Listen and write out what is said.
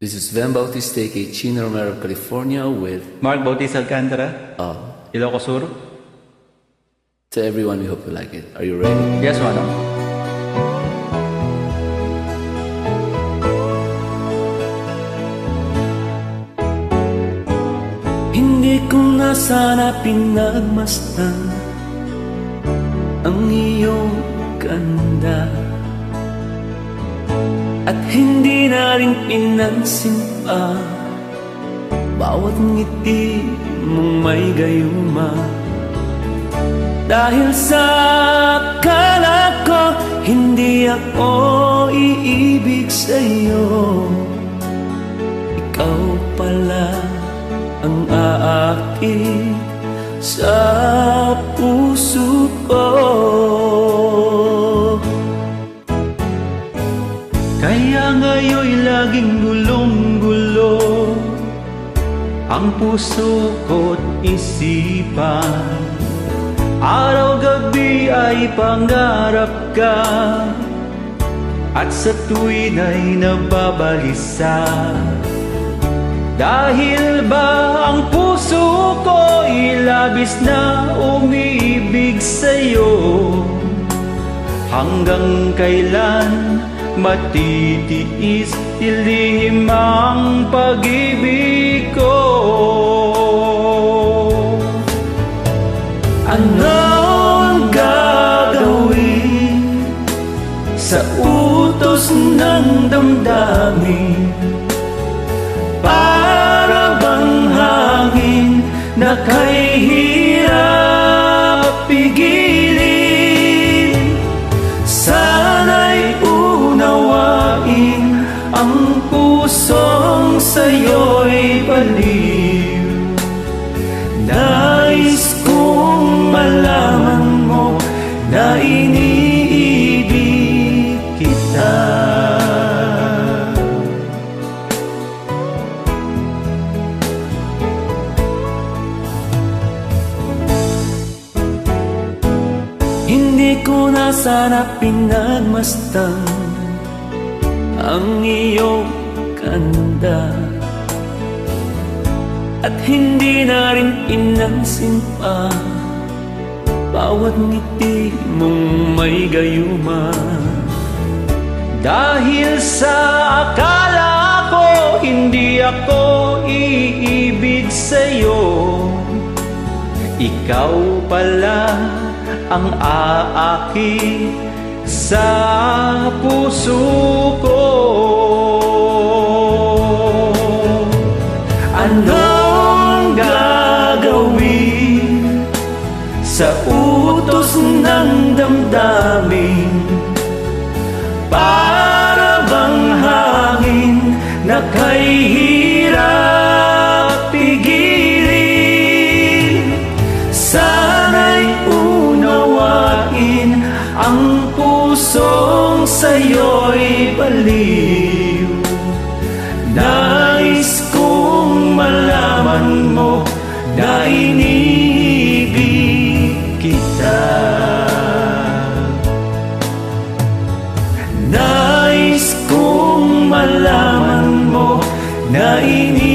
This is Van Bautista, aka Chino Romero of California with Mark Bautista Alcantara, Ilocos Sur. to everyone, we hope you like it. Are you ready? Yes, Manong. Hindi ko na sana pinagmasdan ang iyong ganda, at hindi na rin pinansin pa bawat ngiti mong may gayuma. Dahil sa akala ko hindi ako iibig sa'yo, ikaw pala ang aakit sa puso ko. Kaya ngayon'y laging gulong-gulo ang puso ko't isipan. Araw-gabi ay pangarap ka, at sa tuwin ay nababalisa. Dahil ba ang puso ko'y labis na umiibig sa'yo? Hanggang kailan matitiis ilihim ang pag-ibig ko? Ano ang gagawin sa utos ng damdamin? Para bang hangin na kay hirap pigilin? Sana'y unawain ang pusong sa'yo'y baliw. Nais kong malaman mo na iniibig kita. Hindi ko na sana pinagmasdan ang iyong ganda, at hindi na rin pinansin pa bawat ngiti mong may gayuma. Dahil sa akala ko hindi ako iibig sa'yo, ikaw pala ang aakit sa puso ko. Anong gagawin sa utos ng damdamin? Para bang hangin na kay hirap pigilin? Sana'y unawain ang pusong sa'yo'y baliw. Nais kong malaman mo na iniibig kita. Nais kong malaman mo na iniibig